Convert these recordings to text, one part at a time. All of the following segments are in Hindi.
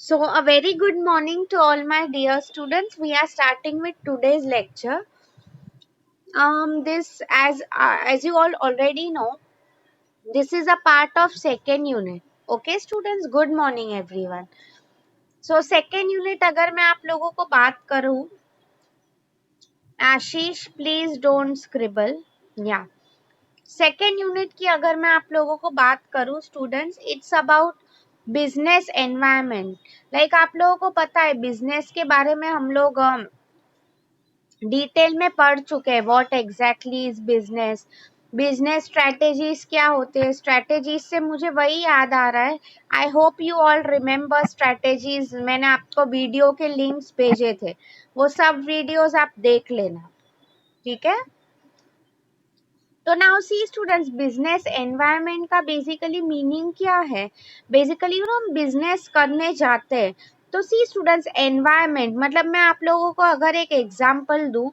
So, a very good morning to all my dear students. We are starting with today's lecture. This, as you all already know, this is a part of second unit. Okay, students. Good morning, everyone. So, second unit अगर मैं आप लोगों को बात करूँ, आशीष प्लीज डोंट स्क्रिबल. या सेकेंड यूनिट की अगर मैं आप लोगों को बात करूँ students, it's about business environment. Like आप लोगों को पता है बिजनेस के बारे में हम लोग डिटेल में पढ़ चुके हैं. What exactly is business, business strategies क्या होते हैं. स्ट्रेटेजीज से मुझे वही याद आ रहा है. आई hope you all remember strategies. मैंने आपको वीडियो के लिंक्स भेजे थे, वो सब वीडियोस आप देख लेना. ठीक है. तो now see students, business environment का बेसिकली मीनिंग क्या है. बेसिकली हम बिजनेस करने जाते हैं तो सी स्टूडेंट्स, एनवायरनमेंट मतलब मैं आप लोगों को अगर एक एग्जांपल दूं,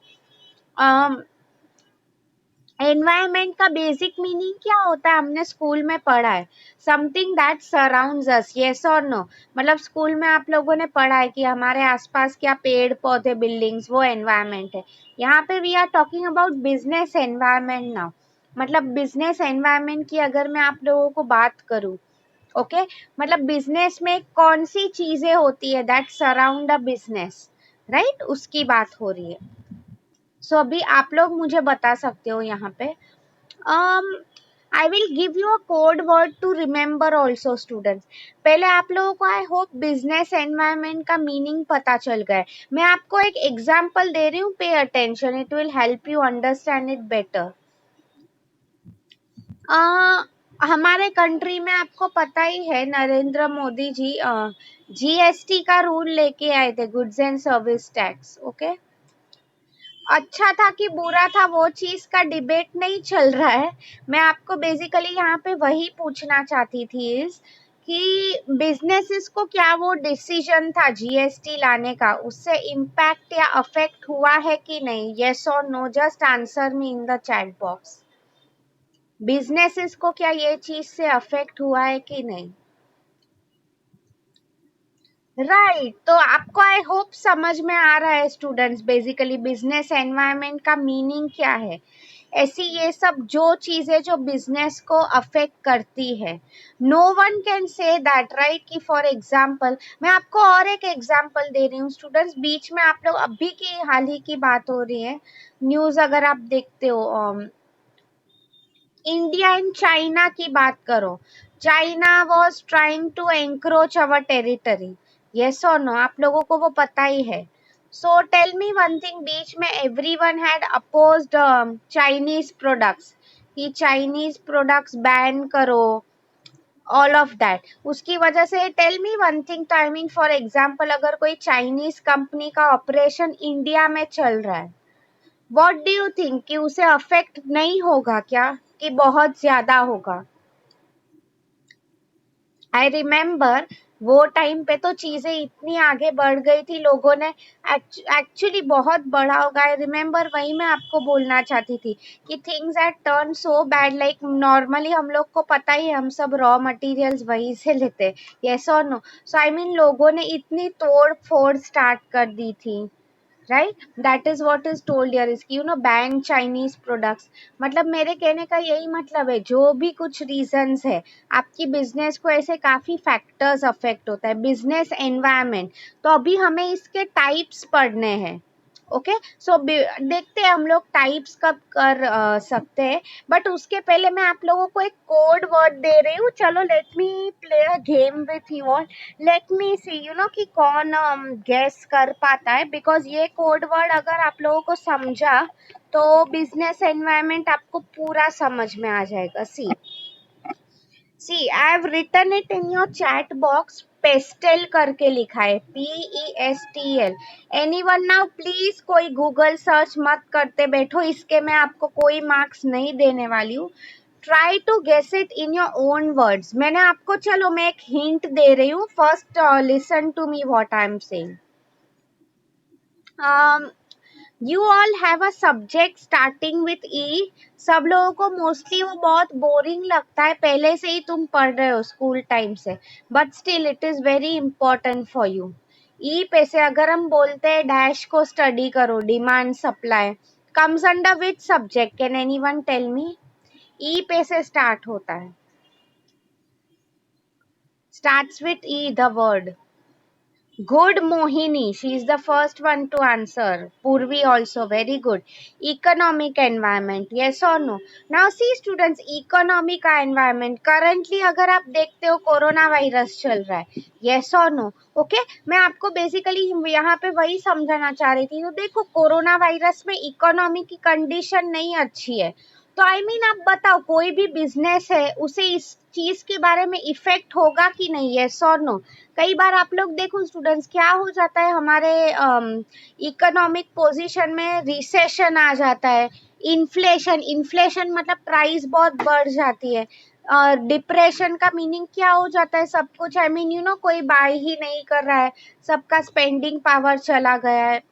एनवायरनमेंट का बेसिक मीनिंग क्या होता है हमने स्कूल में पढ़ा है. Something that surrounds us. Yes और नो. मतलब स्कूल में आप लोगों ने पढ़ा है कि हमारे आसपास क्या पेड़ पौधे बिल्डिंग्स, वो एनवायरनमेंट है. यहाँ पे we are talking about business environment now. मतलब बिजनेस एनवायरनमेंट की अगर मैं आप लोगों को बात करूँ, ओके मतलब बिजनेस में कौन सी चीजें होती है that surround a business, right, उसकी बात हो रही है. सो अभी आप लोग मुझे बता सकते हो यहाँ पे. I will give you a code word to remember also students. पहले आप लोगों को आई होप बिजनेस एनवायरनमेंट का मीनिंग पता चल गया है. मैं आपको एक एग्जांपल दे रही हूँ, pay attention, it will help you understand it better. हमारे कंट्री में आपको पता ही है नरेंद्र मोदी जी जीएसटी का रूल लेके आए थे, goods and service tax. Okay, अच्छा था कि बुरा था वो चीज का डिबेट नहीं चल रहा है. मैं आपको बेसिकली यहाँ पे वही पूछना चाहती थी इस कि बिजनेसेस को क्या वो डिसीजन था जीएसटी लाने का, उससे इम्पैक्ट या अफेक्ट हुआ है कि नहीं. यस और no, just answer me in the chat box. Businesses को क्या ये चीज से अफेक्ट हुआ है कि नहीं. राइट. तो आपको आई होप समझ में आ रहा है स्टूडेंट्स, बेसिकली बिजनेस एनवायरनमेंट का मीनिंग क्या है. ऐसी ये सब जो चीजें जो बिजनेस को अफेक्ट करती है. No one can say that, right, कि फॉर एग्जाम्पल मैं आपको और एक एग्जाम्पल दे रही हूँ स्टूडेंट्स. बीच में आप लोग अभी की हाल ही की बात हो रही है, न्यूज अगर आप देखते हो, इंडिया एंड चाइना की बात करो. China was trying to encroach our territory. Yes और नो, आप लोगों को वो पता ही है. So tell me one thing, बीच में everyone had opposed Chinese products, कि चाइनीज प्रोडक्ट्स बैन करो, ऑल ऑफ दैट. उसकी वजह से टेल मी वन थिंग, तो आई मीन फॉर एग्जाम्पल अगर कोई चाइनीज कंपनी का ऑपरेशन इंडिया में चल रहा है, व्हाट डू यू थिंक कि उसे अफेक्ट नहीं होगा क्या, कि बहुत ज्यादा होगा. आई रिमेम्बर वो टाइम पे तो चीजें इतनी आगे बढ़ गई थी, लोगों ने एक्चुअली बहुत बड़ा होगा. आई रिमेम्बर, वही मैं आपको बोलना चाहती थी कि things had turn so bad. Like normally हम लोग को पता ही, हम सब रॉ मटेरियल्स वहीं से लेते. यस और नो. सो आई मीन लोगों ने इतनी तोड़ फोड़ स्टार्ट कर दी थी, right. That is what is told here is, you no, ban Chinese products. मतलब मेरे कहने का यही मतलब है, जो भी कुछ रीजंस है, आपकी बिजनेस को ऐसे काफी फैक्टर्स अफेक्ट होता है, बिजनेस एनवायरनमेंट. तो अभी हमें इसके टाइप्स पढ़ने हैं. ओके, सो देखते हैं हम लोग टाइप्स कब कर सकते हैं. बट उसके पहले मैं आप लोगों को एक कोड वर्ड दे रही हूँ. चलो let me play a game with you all. Let me see, you know, कि कौन गेस कर पाता है. बिकॉज ये कोड वर्ड अगर आप लोगों को समझा तो बिजनेस एनवायरनमेंट आपको पूरा समझ में आ जाएगा. See, I have written it in your chat box. PESTLE करके लिखा है, PESTL. एनीवन नाउ प्लीज कोई गूगल सर्च मत करते बैठो, इसके मैं आपको कोई मार्क्स नहीं देने वाली हूँ. Try to guess it in your own words. मैंने आपको, चलो मैं एक हिंट दे रही हूँ. First listen to me what I am saying. You all have a subject starting with E. सब लोगों को मोस्टली वो बहुत बोरिंग लगता है, पहले से ही तुम पढ़ रहे हो स्कूल टाइम से, but still it is very important for you. E पे से अगर हम बोलते हैं डैश को स्टडी करो, demand supply comes under which subject, can anyone tell me? E पे से स्टार्ट होता है, starts with E the word. Good, Mohini. She is the first one to answer. Purvi also very good. Economic environment. Yes or no? Now see students, economic environment. Currently अगर आप देखते हो कोरोना वायरस चल रहा है. Yes or no? Okay? मैं आपको बेसिकली यहाँ पे वही समझाना चाह रही थी. तो देखो कोरोना वायरस में इकोनॉमी की कंडीशन नहीं अच्छी है. तो आई मीन आप बताओ कोई भी बिजनेस है उसे इस चीज के बारे में इफेक्ट होगा कि नहीं? यस और नो? कई बार आप लोग देखो स्टूडेंट्स क्या हो जाता है हमारे इकोनॉमिक पोजीशन में, रिसेशन आ जाता है, इन्फ्लेशन. इन्फ्लेशन मतलब प्राइस बहुत बढ़ जाती है. डिप्रेशन का मीनिंग क्या हो जाता है? सब कुछ आई मीन यू नो कोई बाय ही नहीं कर रहा है, सबका स्पेंडिंग पावर चला गया है.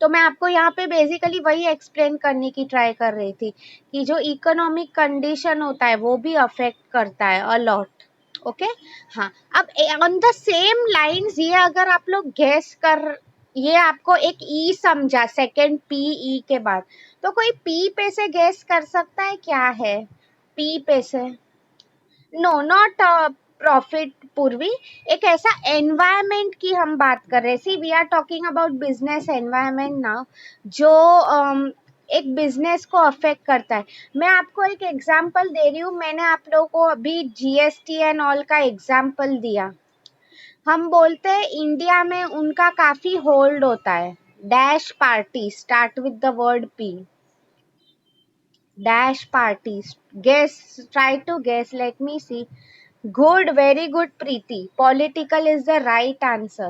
तो मैं आपको यहाँ पे बेसिकली वही एक्सप्लेन करने की ट्राई कर रही थी कि जो इकोनॉमिक कंडीशन होता है वो भी अफेक्ट करता है अलॉट. ओके. हाँ, अब ऑन द सेम लाइंस ये अगर आप लोग गेस कर, ये आपको एक ई समझा सेकंड पी ई के बाद, तो कोई पी पे से गेस कर सकता है क्या है पी पे से? नो नॉट प्रॉफिट पूर्वी. एक ऐसा एनवायरमेंट की हम बात कर रहे हैं. See we are talking about business environment now, जो एक बिजनेस को अफेक्ट करता है. मैं आपको एक एग्जांपल दे रही हूँ. मैंने आप लोगों को अभी जीएसटी एंड ऑल का एग्जांपल दिया. हम बोलते हैं इंडिया में उनका काफी होल्ड होता है. Dash party start with the word P. Dash parties. Guess, try to guess. Let me see. Good, very good, Preeti. Political is the right answer.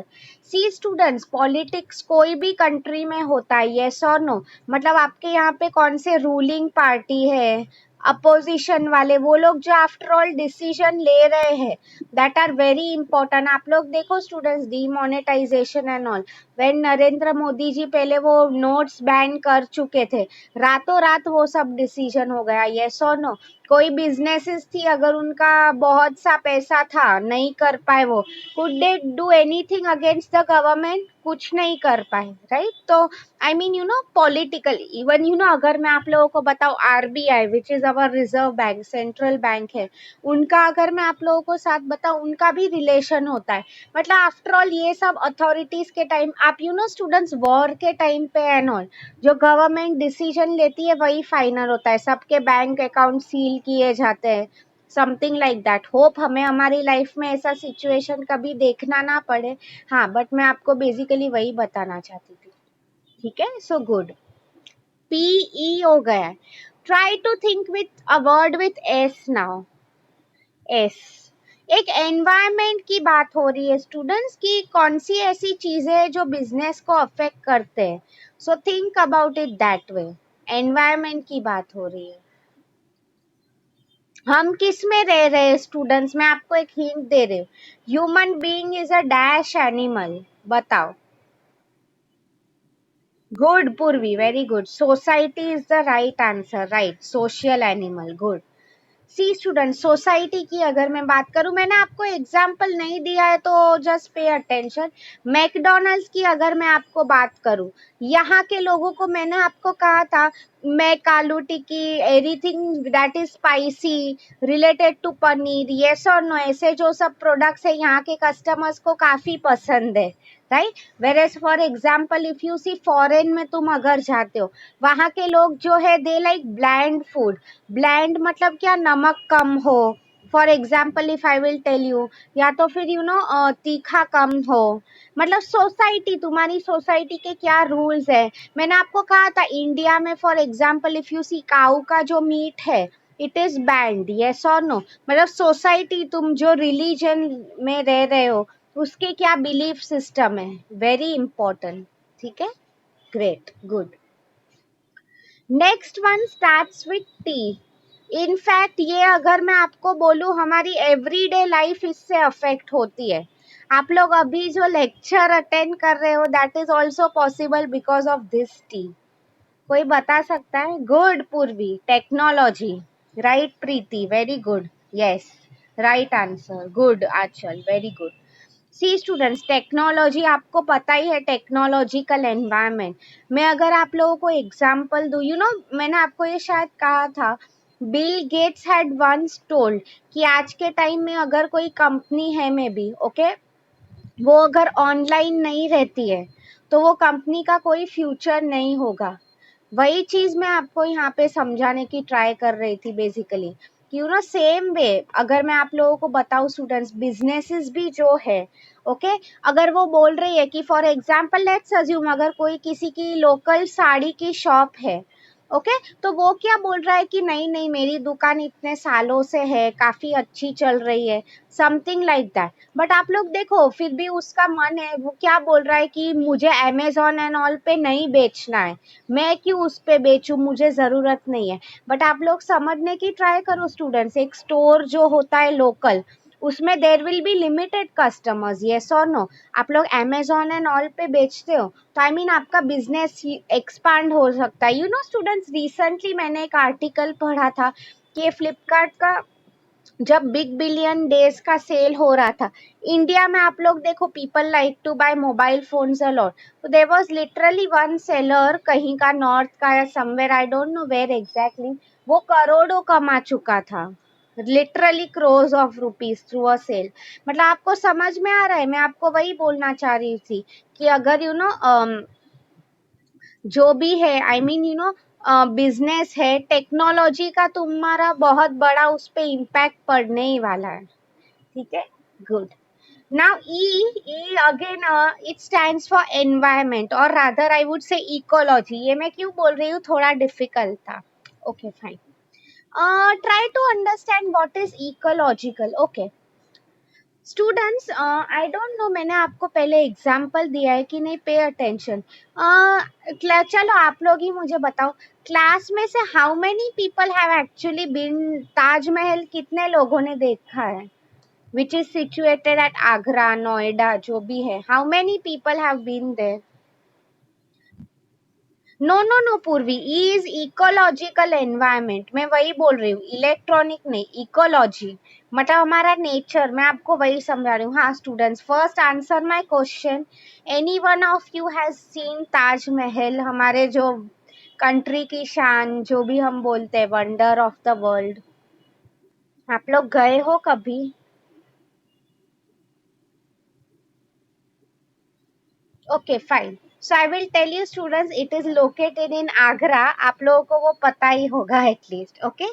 See students, politics कोई भी कंट्री में होता है. yes or no? मतलब आपके यहाँ पे कौन से रूलिंग पार्टी है, अपोजिशन वाले, वो लोग जो आफ्टर ऑल डिसीजन ले रहे हैं, दैट आर वेरी इंपॉर्टेंट. आप लोग देखो students, demonetisation and all, when Narendra Modi ji पहले वो नोट्स बैन कर चुके थे, रातों रात वो सब डिसीजन हो गया. yes और no? कोई बिजनेसेस थी अगर उनका बहुत सा पैसा था, नहीं कर पाए वो, could they do anything against the government? कुछ नहीं कर पाए, राइट? तो आई mean you no political, even you know अगर मैं आप लोगों को बताऊं RBI which is our reserve bank, central bank है, उनका अगर मैं आप लोगों को साथ बताऊं, उनका भी रिलेशन होता है. मतलब आफ्टर ऑल ये सब अथॉरिटीज के टाइम, आप यू नो स्टूडेंट्स वॉर के टाइम पे एंड ऑल, जो गवर्नमेंट डिसीजन लेती है वही फाइनल होता है. सबके बैंक अकाउंट सील किए जाते हैं, समथिंग लाइक दैट. होप हमें हमारी लाइफ में ऐसा सिचुएशन कभी देखना ना पड़े. हाँ, बट मैं आपको बेसिकली वही बताना चाहती थी. ठीक है, सो गुड. पीई हो गया. Try to think with a word with S now. S. एक एनवायरनमेंट की बात हो रही है स्टूडेंट्स की, कौन सी ऐसी चीजें हैं जो बिजनेस को अफेक्ट करते हैं. So think about it that way. Environment की बात हो रही है. हम किस में रह रहे हैं स्टूडेंट्स? मैं आपको एक हिंट दे रही हूँ. Human being is a dash animal. बताओ. Good Purvi, very good. Society is the right answer. Right, social animal. Good. See student, society की अगर मैं बात करूं, मैंने आपको एग्जाम्पल नहीं दिया है तो जस्ट पे अटेंशन. मैकडोनल्ड्स की अगर मैं आपको बात करूं, यहाँ के लोगों को मैंने आपको कहा था McAloo tikki, everything that is spicy related to paneer, yes और नो, ऐसे जो सब प्रोडक्ट्स है यहाँ के कस्टमर्स को काफी पसंद है, right? Whereas for example if you see foreign में तुम अगर जाते हो, वहाँ के लोग जो है they like bland food. Bland मतलब क्या? नमक कम हो. For example if I will tell you, या तो फिर यू नो तीखा कम हो. मतलब सोसाइटी, तुम्हारी सोसाइटी के क्या रूल्स है. मैंने आपको कहा था इंडिया में फॉर एग्जाम्पल इफ यू सी काऊ का जो मीट है, इट इज बैंड. यस और नो? मतलब सोसाइटी, तुम जो रिलीजन में रह रहे हो उसके क्या बिलीफ सिस्टम है, वेरी इंपॉर्टेंट. ठीक है, great, good. Next one starts with T. In fact ये अगर मैं आपको बोलूं, हमारी एवरीडे लाइफ इससे अफेक्ट होती है. आप लोग अभी जो लेक्चर अटेंड कर रहे हो that is also possible because of this T. कोई बता सकता है? Good Purvi, technology. Right Preeti, very good. Yes, right answer, good Anchal, very good. See students, technology आपको पता ही है, टेक्नोलॉजिकल एनवायरनमेंट। मैं अगर आप लोगों को एग्जांपल दूं, मैंने आपको ये शायद कहा था, Bill Gates had once told कि आज के टाइम में अगर कोई कंपनी है मे बी ओके, वो अगर ऑनलाइन नहीं रहती है तो वो कंपनी का कोई फ्यूचर नहीं होगा। वही चीज मैं आपको यहाँ पे समझाने की ट्राई कर रही थी बेसिकली, कि सेम वे अगर मैं आप लोगों को बताऊं स्टूडेंट्स, बिजनेसेस भी जो है ओके, अगर वो बोल रही है कि फॉर एग्जांपल लेट्स अज्यूम अगर कोई किसी की लोकल साड़ी की शॉप है ओके, तो वो क्या बोल रहा है कि नहीं नहीं मेरी दुकान इतने सालों से है, काफी अच्छी चल रही है, समथिंग लाइक दैट। बट आप लोग देखो फिर भी उसका मन है, वो क्या बोल रहा है कि मुझे अमेजोन एंड ऑल पे नहीं बेचना है, मैं क्यों उस पे बेचूं, मुझे जरूरत नहीं है। बट आप लोग समझने की ट्राई करो स्टूडेंट्स, एक स्टोर जो होता है लोकल, उसमें there will be limited customers, yes और नो। आप लोग अमेजोन एंड ऑल पे बेचते हो तो आई मीन आपका बिजनेस एक्सपांड हो सकता है। स्टूडेंट्स, रिसेंटली मैंने एक आर्टिकल पढ़ा था कि फ्लिपकार्ट का जब बिग बिलियन डेज का सेल हो रहा था इंडिया में, आप लोग देखो people like to buy mobile phones a lot, तो there was literally one seller कहीं का, नॉर्थ का या somewhere, I don't know where exactly, वो करोड़ों कमा चुका था, literally crores of rupees through a sale. मतलब आपको समझ में आ रहा है, मैं आपको वही बोलना चाह रही थी कि अगर जो भी है आई मीन बिजनेस है, टेक्नोलॉजी का तुम्हारा बहुत बड़ा उस पे इम्पैक्ट पड़ने ही वाला है। ठीक है, good. Now E again it stands for environment, और rather I would say ecology. ये मैं क्यों बोल रही हूँ, थोड़ा डिफिकल्ट था। Okay fine, try to understand what is ecological. Okay students, I don't know मैंने आपको पहले एग्जाम्पल दिया है कि नहीं, पे अटेंशन। चलो आप लोग ही मुझे बताओ, क्लास में से how many people have actually been Taj Mahal, कितने लोगों ने देखा है, which is situated at Agra, Noida, जो भी है, how many people have been there? No no no Purvi, is ecological environment, मैं वही बोल रही हूँ, इलेक्ट्रॉनिक नहीं, इकोलॉजी मतलब हमारा नेचर, मैं आपको वही समझा रही हूँ। हाँ students, first answer my question, any one of you has seen Taj Mahal, हमारे जो कंट्री की शान, जो भी हम बोलते हैं वंडर ऑफ द वर्ल्ड, आप लोग गए हो कभी? Okay fine, so I will tell you students, it is located in Agra, आप लोगों को वो पता ही होगा एटलीस्ट। ओके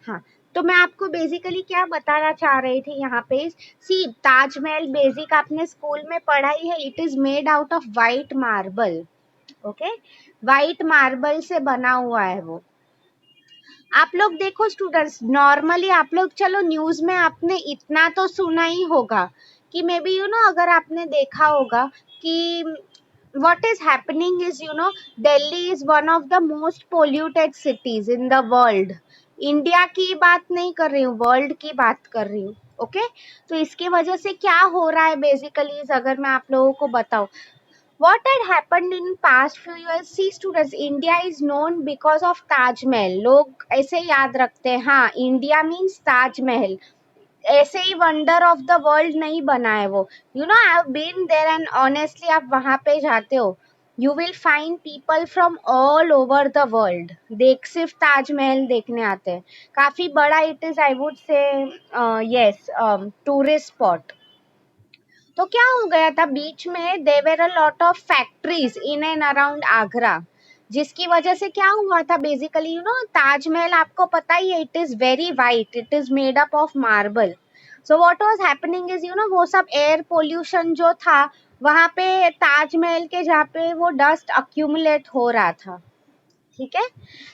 हाँ, तो मैं आपको बेसिकली क्या बताना चाह रही थी यहाँ पे, सी ताजमहल बेसिक आपने स्कूल में पढ़ा ही है, it is made out of white marble. Okay, white marble से बना हुआ है वो। आप लोग देखो स्टूडेंट्स, नॉर्मली आप लोग चलो न्यूज में आपने इतना तो सुना ही होगा कि मे बी अगर आपने देखा होगा कि what is happening is Delhi is one of the most polluted cities in the world। India की बात नहीं कर रही हूँ, वर्ल्ड की बात कर रही हूँ। ओके, तो इसकी वजह से क्या हो रहा है बेसिकली, अगर मैं आप लोगों को बताऊं, what had happened in past few years, see students, India is known because of Taj Mahal, लोग ऐसे याद रखते हैं, हाँ इंडिया मीन्स ताजमहल, ऐसे ही वंडर ऑफ द वर्ल्ड नहीं बना है वो। I have been there and honestly आप वहां पे जाते हो, you will find people from all over the world, देख सिर्फ ताजमहल देखने आते हैं, काफी बड़ा it is, I would say yes tourist spot. तो क्या हो गया था बीच में, there are lot of factories in and around Agra, जिसकी वजह से क्या हुआ था बेसिकली, ताजमहल आपको पता ही है, it is very white, it is made up of marble. So what was happening is वो सब एयर पोल्यूशन जो था वहां पे, ताजमहल के जहाँ पे वो डस्ट अक्यूमुलेट हो रहा था। ठीक है,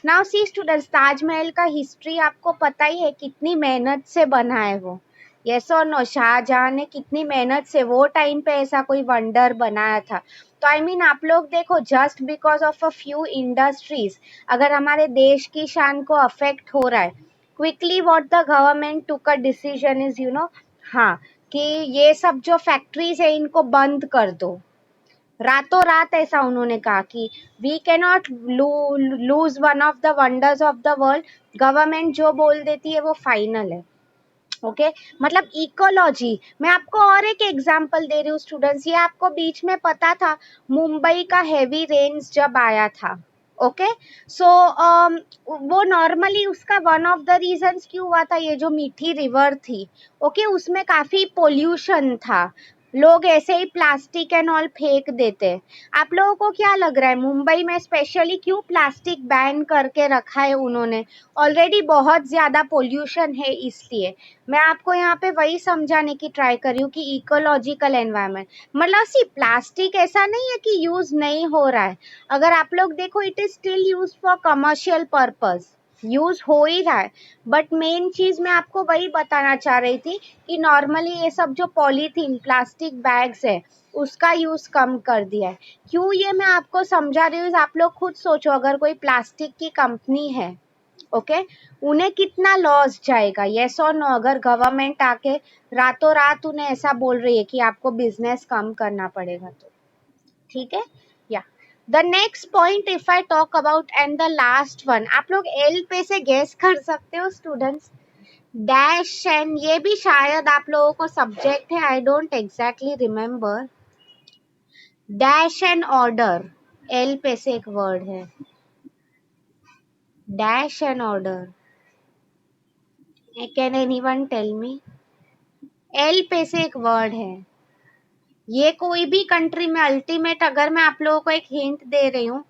नाउ सी स्टूडेंट्स, ताजमहल का हिस्ट्री आपको पता ही है, कितनी मेहनत से बना है वो, यस और नो, शाहजहां ने कितनी मेहनत से वो टाइम पे ऐसा कोई वंडर बनाया था। तो आई मीन आप लोग देखो, just because of a few industries अगर हमारे देश की शान को अफेक्ट हो रहा है, quickly what the government took a decision is हाँ, कि ये सब जो फैक्ट्रीज है इनको बंद कर दो, रातों रात ऐसा उन्होंने कहा कि we can not lose one of the wonders of the world, government जो बोल देती है वो फाइनल है। ओके मतलब इकोलॉजी। मैं आपको और एक एग्जांपल दे रही हूँ स्टूडेंट्स, ये आपको बीच में पता था मुंबई का हेवी रेन्स जब आया था। ओके सो वो नॉर्मली उसका वन ऑफ द रीजंस क्यों हुआ था, ये जो मीठी रिवर थी, ओके उसमें काफी पोल्यूशन था, लोग ऐसे ही प्लास्टिक एंड ऑल फेंक देते। आप लोगों को क्या लग रहा है मुंबई में स्पेशली क्यों प्लास्टिक बैन करके रखा है उन्होंने? ऑलरेडी बहुत ज्यादा पोल्यूशन है इसलिए। मैं आपको यहाँ पे वही समझाने की ट्राई कर रही हूँ कि इकोलॉजिकल एनवायरनमेंट मतलब सी प्लास्टिक ऐसा नहीं है कि यूज नहीं हो रहा है, अगर आप लोग देखो it is still use for commercial purpose, use हो ही रहा है। बट मेन चीज मैं आपको वही बताना चाह रही थी कि नॉर्मली ये सब जो पॉलीथीन प्लास्टिक बैग्स है उसका यूज कम कर दिया है। क्यों ये मैं आपको समझा रही हूँ, आप लोग खुद सोचो अगर कोई प्लास्टिक की कंपनी है, ओके उन्हें कितना लॉस जाएगा, यस और नो? अगर गवर्नमेंट आके रातों रात उन्हें ऐसा बोल रही है कि आपको बिजनेस कम करना पड़ेगा तो ठीक है। या the next point if I talk about and the last one, आप लोग एल पे से गेस कर सकते हो स्टूडेंट्स, डैश एंड, ये भी शायद आप लोगों को सब्जेक्ट है, I don't exactly remember. Dash and order, L पे से एक वर्ड है, dash and order, can anyone tell me? L पे से एक वर्ड है, ये कोई भी कंट्री में अल्टीमेट, अगर मैं आप लोगों को एक हिंट दे रही हूँ,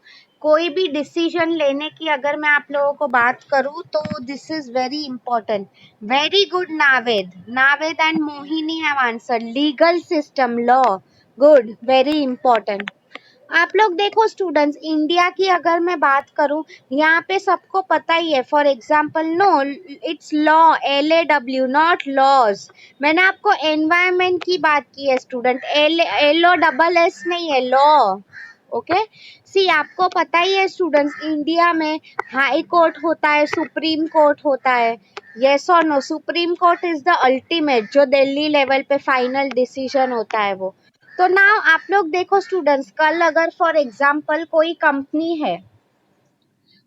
कोई भी डिसीजन लेने की अगर मैं आप लोगों को बात करूँ तो this is very important. Very good Naved, Naved and Mohini have answered, legal system, law, good, very important. आप लोग देखो स्टूडेंट्स, इंडिया की अगर मैं बात करूं, यहाँ पे सबको पता ही है, for example no it's law, LAW not laws. मैंने आपको एनवायरमेंट की बात की है स्टूडेंट, LOSS नहीं है, लॉ। ओके सी आपको पता ही है स्टूडेंट्स, इंडिया में हाई कोर्ट होता है, सुप्रीम कोर्ट होता है, यस और no? Supreme court is the ultimate, जो दिल्ली लेवल पे फाइनल डिसीजन होता है वो। तो नाउ आप लोग देखो स्टूडेंट्स, कल अगर फॉर एग्जाम्पल कोई कंपनी है,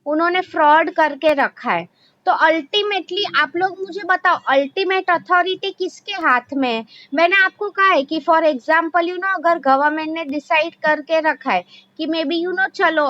उन्होंने फ्रॉड करके रखा है, तो अल्टीमेटली आप लोग मुझे बताओ अल्टीमेट अथॉरिटी किसके हाथ में है? मैंने आपको कहा है कि फॉर एग्जाम्पल अगर गवर्नमेंट ने डिसाइड करके रखा है कि मे बी चलो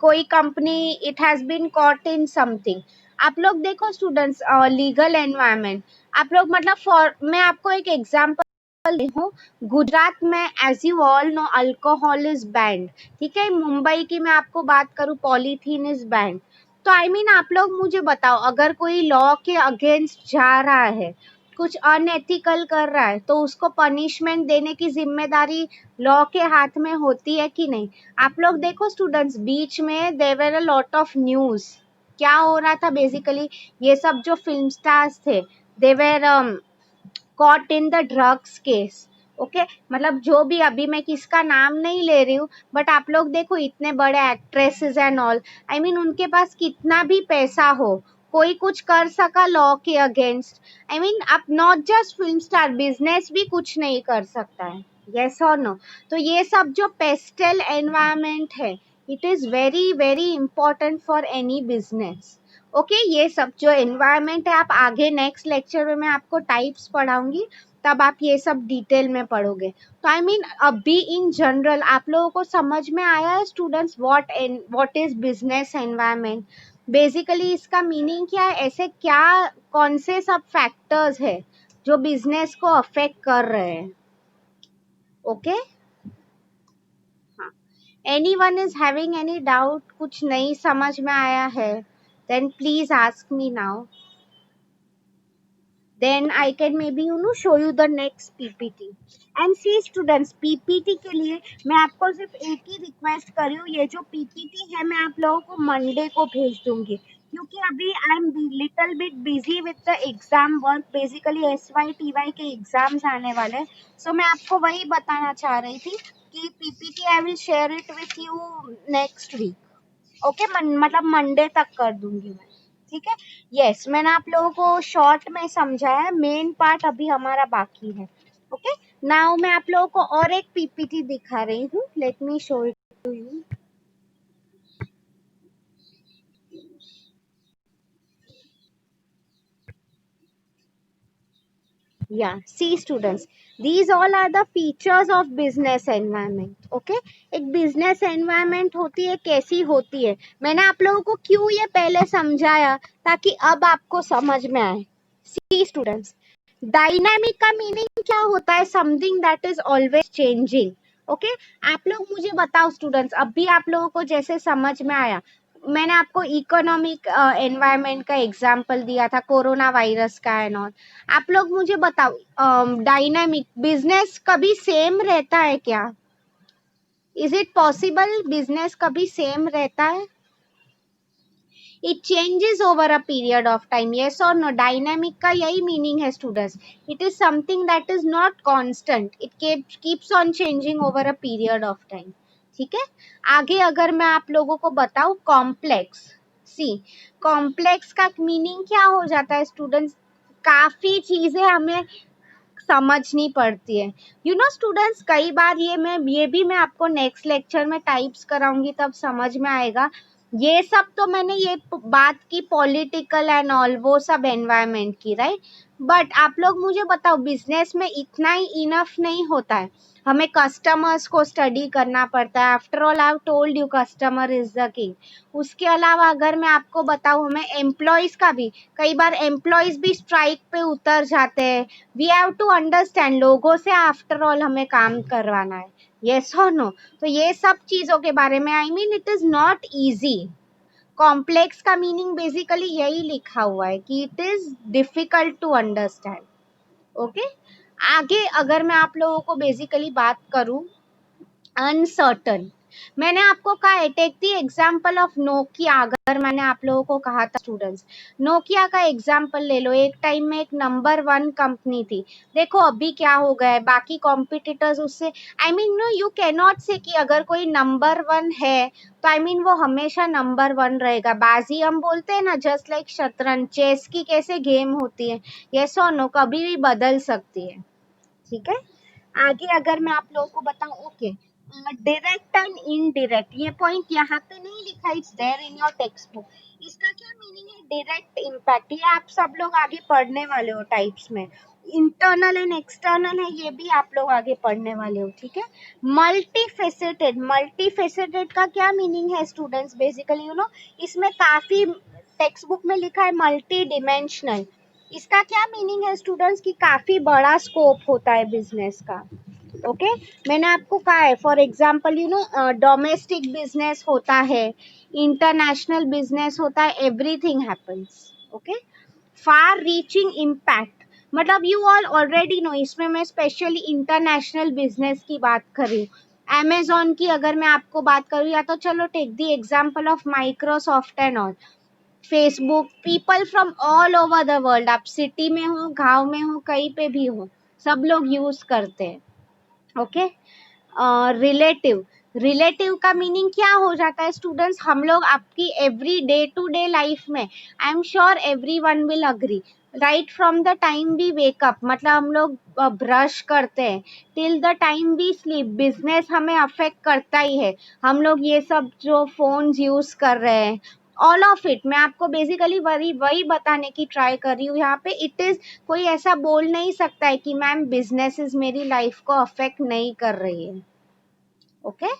कोई company it has been caught in something, आप लोग देखो स्टूडेंट्स लीगल एनवायरनमेंट, आप लोग मतलब फॉर मैं आपको एक एग्जाम्पल हूँ, गुजरात में as you all know alcohol is banned, ठीक है। मुंबई की मैं आपको बात करूँ पॉलीथीन इज बैंड। तो आई मीन आप लोग मुझे बताओ अगर कोई लॉ के अगेंस्ट जा रहा है, कुछ अनएथिकल कर रहा है, तो उसको पनिशमेंट देने की जिम्मेदारी लॉ के हाथ में होती है कि नहीं? आप लोग देखो स्टूडेंट्स, बीच में there were a lot of news, क्या हो रहा था बेसिकली, ये सब जो फिल्म स्टार्स थे they were caught in the drugs case. Okay मतलब जो भी, अभी मैं किसका नाम नहीं ले रही हूँ, बट आप लोग देखो इतने बड़े actresses and all, I mean उनके पास कितना भी पैसा हो, कोई कुछ कर सका लॉ के अगेंस्ट? आई मीन आप not just film star, business भी कुछ नहीं कर सकता है, यस और नो? तो ये सब जो पेस्टल एनवायरमेंट है, it is very very important for any business. Okay ये सब जो एनवायरनमेंट है, आप आगे नेक्स्ट लेक्चर में मैं आपको टाइप्स पढ़ाऊंगी, तब आप ये सब डिटेल में पढ़ोगे। तो आई मीन अभी इन जनरल आप लोगों को समझ में आया है students what is business environment? Basically इसका मीनिंग क्या है, ऐसे क्या कौन से सब फैक्टर्स है जो बिजनेस को अफेक्ट कर रहे हैं? ओके हाँ, anyone is having any doubt, कुछ नहीं समझ में आया है, then please ask me now, then I can maybe show you the next PPT। and see students, PPT के लिए मैं आपको सिर्फ एक ही रिक्वेस्ट कर रही हूँ, ये जो PPT है मैं आप लोगों को मंडे को भेज दूंगी, क्योंकि अभी I am little bit busy with the exam work, basically SYTY के एग्जाम्स आने वाले हैं। सो मैं आपको वही बताना चाह रही थी कि PPT I will share it with you next week. Okay मतलब मंडे तक कर दूंगी मैं, ठीक है। यस मैंने आप लोगों को शॉर्ट में समझाया है, मेन पार्ट अभी हमारा बाकी है। ओके, नाउ मैं आप लोगों को और एक पीपीटी दिखा रही हूँ, let me show it to you. Yeah, see students, these all are the features of business environment. Okay, एक business environment होती है, कैसी होती है, मैंने आप लोगों को क्यों ये पहले समझाया ताकि अब आपको समझ में आए. See students, डायनामिक का मीनिंग क्या होता है? Something that is always changing. Okay, आप लोग मुझे बताओ स्टूडेंट्स, अभी आप लोगों को जैसे समझ में आया, मैंने आपको इकोनॉमिक एनवायरनमेंट का एग्जांपल दिया था, कोरोना वायरस का एंड ऑल. आप लोग मुझे बताओ, डायनामिक बिजनेस कभी सेम रहता है क्या? इज इट पॉसिबल बिजनेस कभी सेम रहता है? It changes over a period of time. Yes or no? Dynamic का यही meaning है students. It is something that is not constant. It keeps on changing over a period of time. ठीक है, आगे अगर मैं आप लोगों को बताऊं कॉम्प्लेक्स. सी, कॉम्प्लेक्स का मीनिंग क्या हो जाता है स्टूडेंट्स? काफी चीजें हमें समझनी पड़ती है. यू नो स्टूडेंट्स, कई बार ये भी मैं आपको नेक्स्ट लेक्चर में टाइप्स कराऊंगी, तब समझ में आएगा. ये सब तो मैंने ये बात की पॉलिटिकल एंड ऑल, वो सब एनवायरनमेंट की, राइट. बट आप लोग मुझे बताओ, बिजनेस में इतना ही इनफ नहीं होता है, हमें कस्टमर्स को स्टडी करना पड़ता है. After all I have told you, customer is the king. उसके अलावा अगर मैं आपको बताऊं, हमें एम्प्लॉयज का भी, कई बार एम्प्लॉयज भी स्ट्राइक पे उतर जाते हैं. वी हैव टू अंडरस्टैंड, लोगों से आफ्टर ऑल हमें काम करवाना है. यस और नो? तो ये सब चीजों के बारे में, I mean it is not easy. Complex का मीनिंग बेसिकली यही लिखा हुआ है कि it is difficult to understand. Okay, आगे अगर मैं आप लोगों को बेसिकली बात करूं, अनसर्टन, मैंने आपको कहा take the example of Nokia. अगर मैंने आप लोगों को कहा था स्टूडेंट्स, नोकिया का एग्जांपल ले लो, एक टाइम में एक नंबर वन कंपनी थी. देखो अभी क्या हो गया है, बाकी कॉम्पिटिटर्स उससे, I mean no, you can not say कि अगर कोई नंबर वन है तो आई मीन वो हमेशा नंबर वन रहेगा. बाजी हम बोलते हैं ना, जस्ट लाइक शतरंज, चेस की कैसे गेम होती है, यस और नो, कभी भी बदल सकती है. ठीक है, आगे अगर मैं आप लोगों को बताऊं, ओके, डायरेक्ट एंड इनडायरेक्ट, ये पॉइंट यहाँ पे नहीं लिखा, it's there in your textbook. इसका क्या मीनिंग है? डायरेक्ट इम्पैक्ट, ये आप सब लोग आगे पढ़ने वाले हो टाइप्स में. इंटरनल एंड एक्सटर्नल है, ये भी आप लोग आगे पढ़ने वाले हो. ठीक है, मल्टी फेसेटेड, मल्टी फेसेटेड का क्या मीनिंग है स्टूडेंट्स? बेसिकली यू नो, इसमें काफी टेक्स्ट बुक में लिखा है मल्टी डिमेंशनल. इसका क्या मीनिंग है स्टूडेंट्स? की काफी बड़ा स्कोप होता है बिजनेस का. ओके, मैंने आपको कहा है, for example you no, domestic business होता है, इंटरनेशनल बिजनेस होता है, everything happens. Okay, far reaching impact, मतलब यू ऑल ऑलरेडी नो, इसमें मैं स्पेशली इंटरनेशनल बिजनेस की बात कर रही हूँ. अमेजोन की अगर मैं आपको बात करूँ, या तो चलो take the example of Microsoft and all, Facebook, people from all over the world, आप सिटी में हो, गांव में हो, कहीं पे भी हो, सब लोग यूज करते हैं. ओके, रिलेटिव, रिलेटिव का मीनिंग क्या हो जाता है स्टूडेंट्स? हम लोग आपकी every day to day life में, I am sure every one will agree, right from the time we wake up, मतलब हम लोग ब्रश करते हैं till the time we sleep, business हमें अफेक्ट करता ही है. हम लोग ये सब जो फोन्स यूज कर रहे हैं, ऑल ऑफ इट, मैं आपको बेसिकली वही वही बताने की ट्राई कर रही हूँ यहाँ पे. इट इज, कोई ऐसा बोल नहीं सकता है कि मैम बिजनेसेस मेरी लाइफ को अफेक्ट नहीं कर रही है. ओके,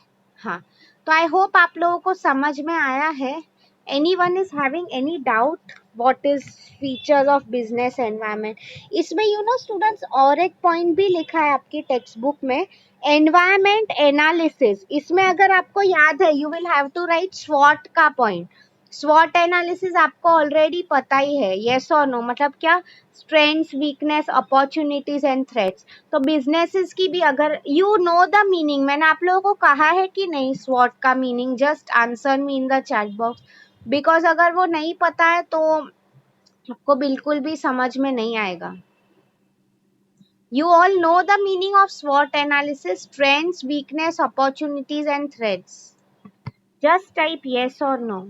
हाँ, तो आई होप आप लोगों को समझ में आया है. Any one is having any doubt what is features of business environment? इसमें यू नो स्टूडेंट्स, और एक पॉइंट भी लिखा है आपकी टेक्स्ट बुक में, एनवायरनमेंट एनालिसिस. इसमें अगर आपको याद है, you will have to write स्वॉट का पॉइंट. स्वॉट एनालिसिस आपको ऑलरेडी पता ही है, येस और नो, मतलब क्या? Strengths, weakness, opportunities and threats. तो बिजनेसेस की भी, अगर यू नो द मीनिंग, मैंने आप लोगों को कहा है कि नहीं स्वॉट का meaning? Just answer me in the chat box, because अगर वो नहीं पता है तो आपको बिल्कुल भी समझ में नहीं आएगा. You all know the meaning of SWOT analysis, strengths, weakness, opportunities and threats. Just type yes or no.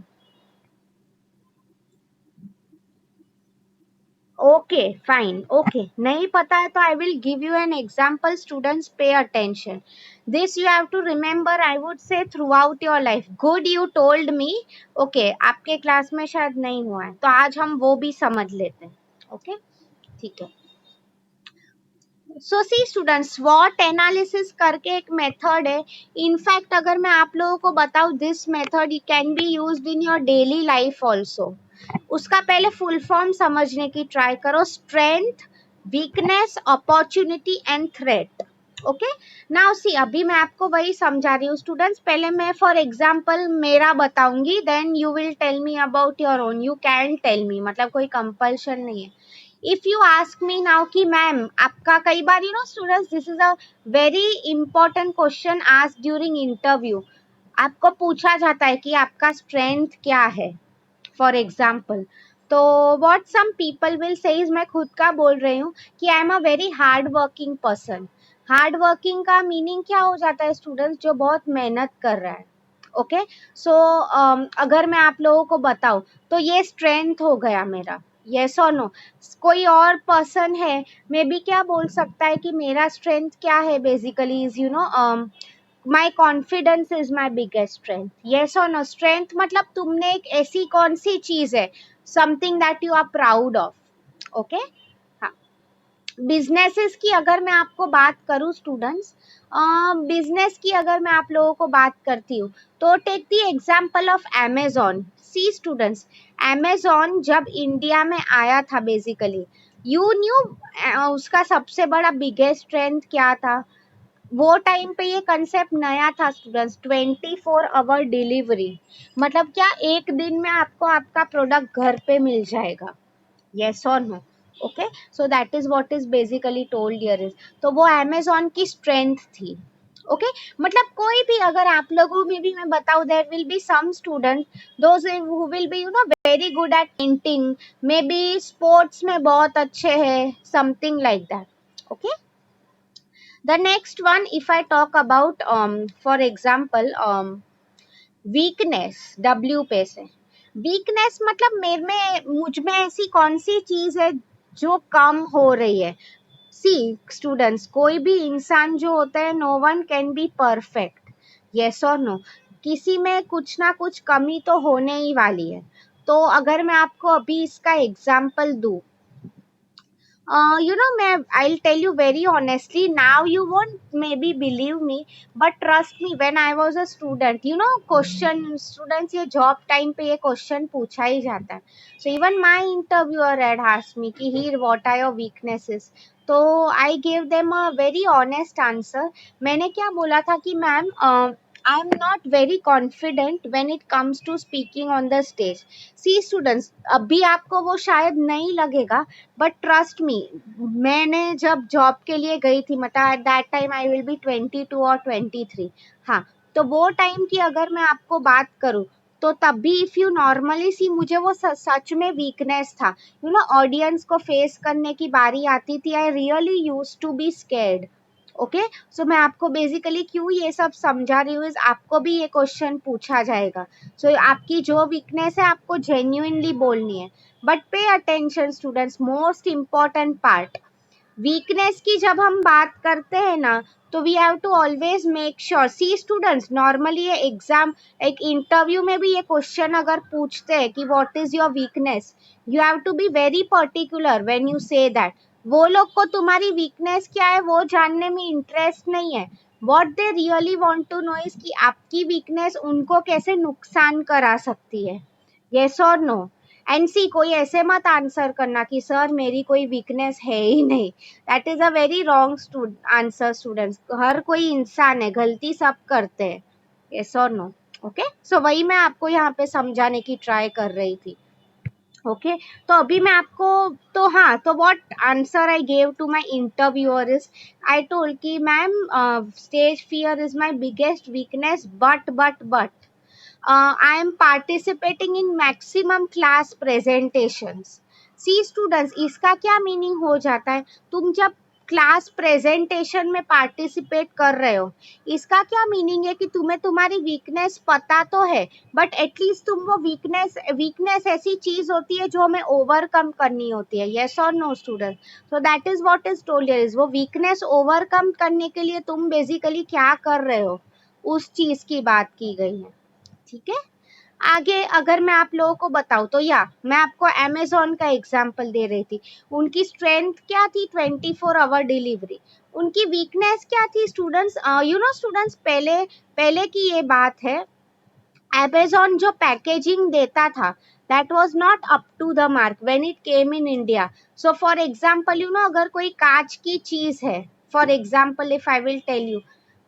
Okay fine, okay नहीं पता है तो I will give you an example, students pay attention, this you have to remember, I would say throughout your life. Good you told me, okay आपके क्लास में शायद नहीं हुआ है तो आज हम वो भी समझ लेते हैं। ओके ठीक है। सो सी स्टूडेंट्स, स्वॉट एनालिसिस करके एक मेथड है, इनफैक्ट अगर मैं आप लोगों को बताऊं this method can be used in your daily life also. उसका पहले फुल फॉर्म समझने की ट्राई करो, strength, weakness, opportunity and threat. Okay now see, अभी मैं आपको वही समझा रही हूँ स्टूडेंट्स, पहले मैं फॉर एग्जाम्पल मेरा बताऊंगी, then you will tell me about your own, you can tell me, मतलब कोई कंपल्शन नहीं है। If you ask me now कि मैम आपका, कई बार you know students this is a very important question asked during interview, आपको पूछा जाता है कि आपका स्ट्रेंथ क्या है फॉर एग्जाम्पल, तो what some people will say is, मैं खुद का बोल रही हूँ कि I am a very hard working person. Hard working का मीनिंग क्या हो जाता है स्टूडेंट्स, जो बहुत मेहनत कर रहा है। ओके सो अगर मैं आप लोगों को बताऊं तो ये स्ट्रेंथ हो गया मेरा, यस और नो। कोई और पर्सन है मे बी क्या बोल सकता है कि मेरा स्ट्रेंथ क्या है, basically is you know my confidence is my biggest strength, yes और नो। स्ट्रेंथ मतलब तुमने एक ऐसी कौन सी चीज है, something that you are proud of. Okay हाँ, बिजनेसेस की अगर मैं आपको बात करूं स्टूडेंट्स, बिजनेस की अगर मैं आप लोगों को बात करती हूँ तो take the example of Amazon. See students, Amazon जब इंडिया में आया था बेसिकली, यू न्यू उसका सबसे बड़ा बिगेस्ट स्ट्रेंथ क्या था, वो टाइम पे ये कंसेप्ट नया था स्टूडेंट्स, 24 आवर डिलीवरी। मतलब क्या एक दिन में आपको आपका प्रोडक्ट घर पे मिल जाएगा, yes or no? Okay, so that is what is basically told here is, तो वो Amazon की strength थी। ओके मतलब कोई भी, अगर आप लोगों में भी मैं बताऊं, there will be some student those who will be you know very good at painting, maybe sports में बहुत अच्छे हैं, something like that. Okay the next one, if I talk about for example weakness, डब्ल्यू पे से, वीकनेस मतलब मेरे में, मुझ में ऐसी कौन सी चीज है जो कम हो रही है। सी स्टूडेंट्स, कोई भी इंसान जो होता है, no one can be perfect, yes और नो, किसी में कुछ ना कुछ कमी तो होने ही वाली है। तो अगर मैं आपको अभी इसका एग्जाम्पल दूं, you know, I'll tell you very honestly, now you won't maybe believe me, but trust me, when I was a student, you know, question students, ये job time पे ये question पूछा ही जाता है। So even my interviewer had asked me कि here what are your weaknesses, तो I gave them a very honest answer। मैंने क्या बोला था कि ma'am I am not very confident when it comes to speaking on the stage. See students, अभी आपको वो शायद नहीं लगेगा, बट ट्रस्ट मी, मैंने जब जॉब के लिए गई थी, मतलब at that time I will be 22 और 23, हाँ, तो वो टाइम की अगर मैं आपको बात करूँ तो तब भी इफ यू नॉर्मली सी, मुझे वो सच में वीकनेस था, यू नो, ऑडियंस को फेस करने की बारी आती थी, I really use to be scared. Okay so मैं आपको बेसिकली क्यों ये सब समझा रही हूँ, इज आपको भी ये क्वेश्चन पूछा जाएगा, सो आपकी जो वीकनेस है आपको जेन्युइनली बोलनी है। But pay attention students, most important part, weakness की जब हम बात करते हैं ना, तो we have to always make sure, see students, normally ये एग्जाम, एक इंटरव्यू में भी ये क्वेश्चन अगर पूछते हैं कि what is your weakness, you have to be very particular when you say that. वो लोग को तुम्हारी वीकनेस क्या है वो जानने में इंटरेस्ट नहीं है, what they really want to know is कि आपकी वीकनेस उनको कैसे नुकसान करा सकती है, यस और नो। एंड सी, कोई ऐसे मत आंसर करना कि सर मेरी कोई वीकनेस है ही नहीं, that is a very wrong answer students. हर कोई इंसान है, गलती सब करते हैं, यस और नो। ओके सो वही मैं आपको यहाँ पे समझाने की ट्राई कर रही थी। ओके तो अभी मैं आपको, तो हाँ, तो what answer I gave to my interviewer is, I told कि ma'am stage fear is my biggest weakness, but I am participating in maximum class presentations। See students, इसका क्या मीनिंग हो जाता है, तुम जब क्लास प्रेजेंटेशन में पार्टिसिपेट कर रहे हो, इसका क्या मीनिंग है कि तुम्हें तुम्हारी वीकनेस पता तो है, बट एटलीस्ट तुम वो वीकनेस ऐसी चीज होती है जो हमें ओवरकम करनी होती है, यस और no student? So that is what is told here, is वो वीकनेस ओवरकम करने के लिए तुम बेसिकली क्या कर रहे हो, उस चीज की बात की गई है। ठीक है, आगे अगर मैं आप लोगों को बताऊं तो या मैं आपको अमेजोन का एग्जांपल दे रही थी, उनकी स्ट्रेंथ क्या थी, 24 आवर डिलीवरी। उनकी वीकनेस क्या थी स्टूडेंट्स, यू नो स्टूडेंट्स, पहले पहले की ये बात है, अमेजोन जो पैकेजिंग देता था that was not up to the mark when it came in India. So for example you know, अगर कोई कांच की चीज है, for example if I will tell you,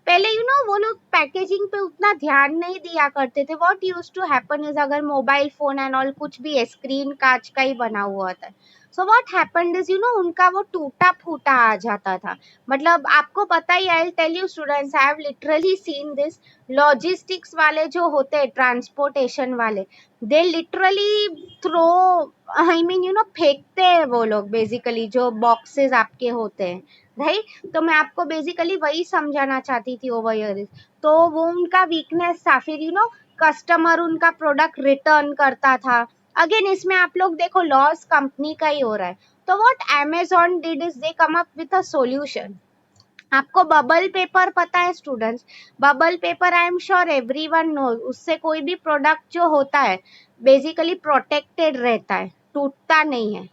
पहले यू नो वो लोग पैकेजिंग पे उतना ध्यान नहीं दिया करते थे। What used to happen is, अगर मोबाइल फोन एंड ऑल कुछ भी है, स्क्रीन कांच का ही बना हुआ होता है, so what happened is you no, उनका वो टूटा फूटा आ जाता था। मतलब आपको पता ही, I will tell you students, I have literally seen this. Logistics वाले जो होते हैं, ट्रांसपोर्टेशन वाले, they literally throw, I mean you know, फेंकते हैं वो लोग बेसिकली जो बॉक्सेस आपके होते हैं, राइट? तो मैं आपको बेसिकली वही समझाना चाहती थी ओवर हियर। तो वो उनका वीकनेस था, फिर यू नो कस्टमर उनका प्रोडक्ट रिटर्न करता था। अगेन इसमें आप लोग देखो लॉस कंपनी का ही हो रहा है। तो what Amazon did is they came up with a solution. आपको बबल पेपर पता है students? Bubble paper I am sure everyone know, उससे कोई भी प्रोडक्ट जो होता है बेसिकली प्रोटेक्टेड रहता है, टूटता नहीं है।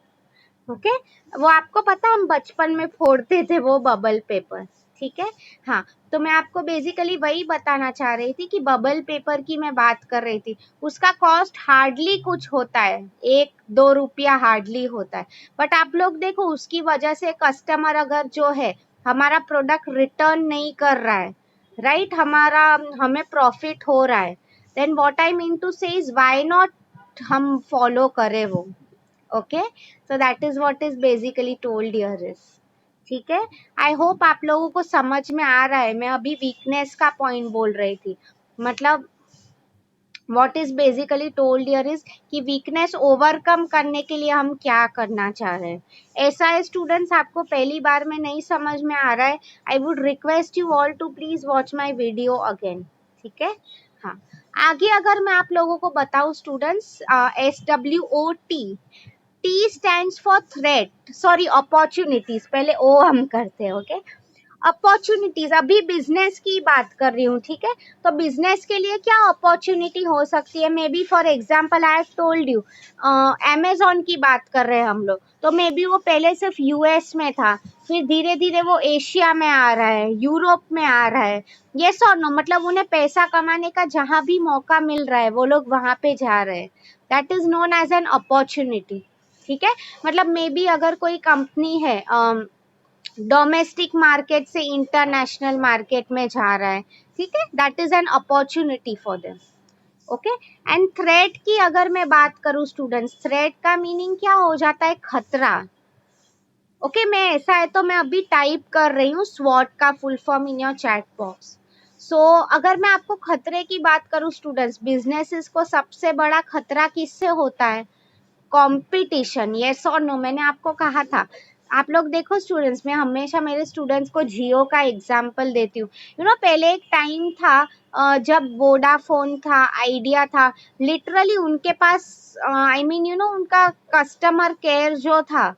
ओके, वो आपको पता, हम बचपन में फोड़ते थे वो बबल पेपर, ठीक है? हाँ, तो मैं आपको बेसिकली वही बताना चाह रही थी कि बबल पेपर की मैं बात कर रही थी। उसका कॉस्ट हार्डली कुछ होता है, 1-2 रुपया हार्डली होता है, बट आप लोग देखो उसकी वजह से कस्टमर अगर जो है हमारा प्रोडक्ट रिटर्न नहीं कर रहा है, राइट, हमें प्रॉफिट हो रहा है, then what I mean to say is why not हम फॉलो करें वो। Okay, so that is what is basically told here is. ठीक है, आई होप आप लोगों को समझ में आ रहा है। मैं अभी वीकनेस का पॉइंट बोल रही थी, मतलब what is basically told here is कि वीकनेस ओवरकम करने के लिए हम क्या करना चाह रहे हैं। ऐसा है स्टूडेंट्स, आपको पहली बार में नहीं समझ में आ रहा है, I would request you all to please watch my video again. ठीक है, हाँ, आगे अगर मैं आप लोगों को बताऊं students, SWOT, T stands for threat, sorry opportunities, पहले ओ हम करते हैं। ओके, अपॉर्चुनिटीज, अभी बिजनेस की बात कर रही हूँ, ठीक है? तो बिजनेस के लिए क्या अपॉर्चुनिटी हो सकती है, may be for example I have told you, Amazon की बात कर रहे हैं हम लोग, तो मे बी वो पहले सिर्फ यूएस में था, फिर धीरे धीरे वो एशिया में आ रहा है, यूरोप में आ रहा है, यस और नो, मतलब उन्हें पैसा कमाने का जहां भी मौका मिल रहा है वो लोग वहां पे जा रहे हैं, that is known as an opportunity. ठीक है, मतलब मे बी अगर कोई कंपनी है डोमेस्टिक मार्केट से इंटरनेशनल मार्केट में जा रहा है, ठीक है, that is an opportunity for them. Okay, and threat की अगर मैं बात करूं स्टूडेंट्स, थ्रेट का मीनिंग क्या हो जाता है, खतरा। ओके, मैं ऐसा है तो मैं अभी टाइप कर रही हूँ स्वॉट का full form in your chat box. So अगर मैं आपको खतरे की बात करूं स्टूडेंट्स, बिजनेसेस को सबसे बड़ा खतरा किससे होता है, कंपटीशन, यस और नो? मैंने आपको कहा था, आप लोग देखो स्टूडेंट्स, मैं हमेशा मेरे स्टूडेंट्स को जियो का एग्जांपल देती हूँ। यू नो पहले एक टाइम था जब वोडाफोन था, आइडिया था, लिटरली उनके पास आई मीन यू नो उनका कस्टमर केयर जो था,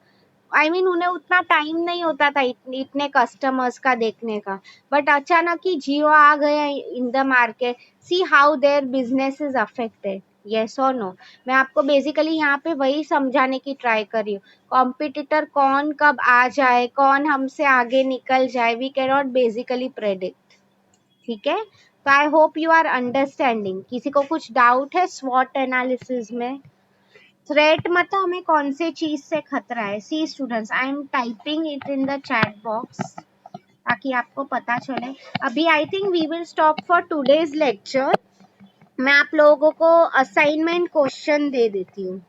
आई मीन उन्हें उतना टाइम नहीं होता था इतने कस्टमर्स का देखने का, बट अचानक ही जियो आ गया in the market, see how their business is affected, yes और नो? मैं आपको बेसिकली यहाँ पे वही समझाने की ट्राई कर रही हूँ, कॉम्पिटिटर कौन कब आ जाए, कौन हमसे आगे निकल जाए, we can not basically predict. ठीक है, तो I hope you are understanding. किसी को कुछ डाउट है स्वॉट एनालिसिस में? थ्रेट मतलब हमें कौन से चीज से खतरा है। See students, I am typing it in the chat box ताकि आपको पता चले। अभी I think we will stop for today's lecture. मैं आप लोगों को असाइनमेंट क्वेश्चन दे देती हूँ।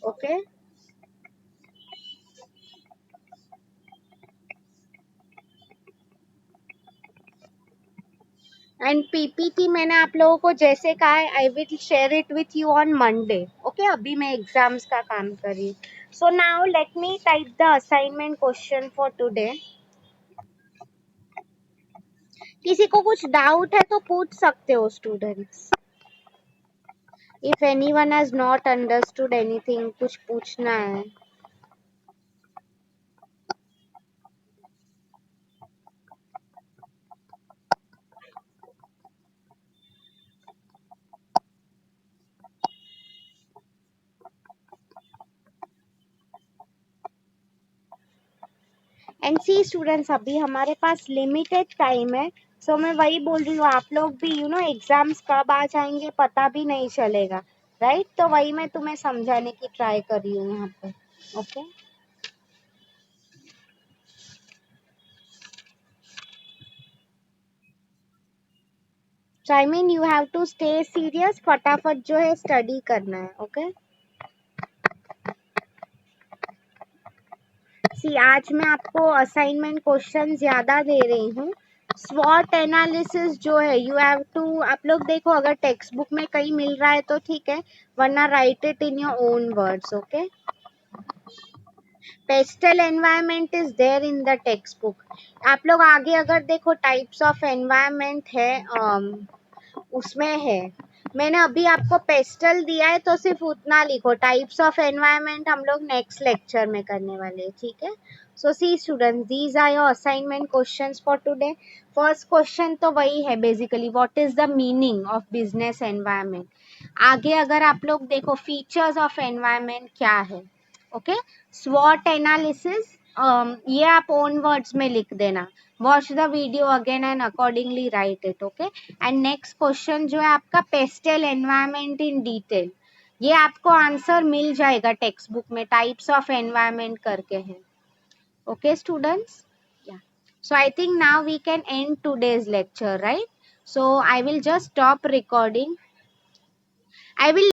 ओके, एंड पीपीटी मैंने आप लोगों को जैसे कहा है, आई will share it with you on Monday. Okay, अभी मैं एग्जाम्स का काम कर रही हूँ। So now let me type the assignment question for today. किसी को कुछ डाउट है तो पूछ सकते हो students. If anyone has not understood anything, कुछ पूछना है. एंड सी स्टूडेंट्स, अभी हमारे पास लिमिटेड टाइम है. सो मैं वही बोल रही हूँ, आप लोग भी एग्जाम्स कब आ जाएंगे पता भी नहीं चलेगा, राइट? तो वही मैं तुम्हें समझाने की ट्राई कर रही हूँ यहाँ पे. Okay, I mean you have to stay serious. फटाफट जो है स्टडी करना है. ओके, सी आज मैं आपको असाइनमेंट क्वेश्चन ज्यादा दे रही हूँ. स्वॉट एनालिसिस जो है यू हैव टू, आप लोग देखो अगर टेक्स्ट बुक में कहीं मिल रहा है तो ठीक है, वरना write it in your own words. Okay, PESTLE environment is there in the text book. आप लोग आगे अगर देखो टाइप्स ऑफ एनवायरनमेंट है, उसमें है. मैंने अभी आपको पेस्टल दिया है तो सिर्फ उतना लिखो. टाइप्स ऑफ एनवायरनमेंट हम लोग नेक्स्ट लेक्चर में करने वाले हैं, ठीक है? So see students, these are your assignment questions for today. First question तो वही है basically, what is the meaning of business environment. आगे अगर आप लोग देखो फीचर्स ऑफ एनवायरनमेंट क्या है. ओके, स्वॉट एनालिसिस, ये आप ओन वर्ड्स में लिख देना. Watch the video again and accordingly right it. Okay, and next question जो है आपका पेस्टल एनवायरनमेंट इन डिटेल. ये आपको आंसर मिल जाएगा टेक्स्ट बुक में, टाइप्स ऑफ एनवायरनमेंट करके है. Okay students, yeah. So I think now we can end today's lecture, right? So I will just stop recording. I will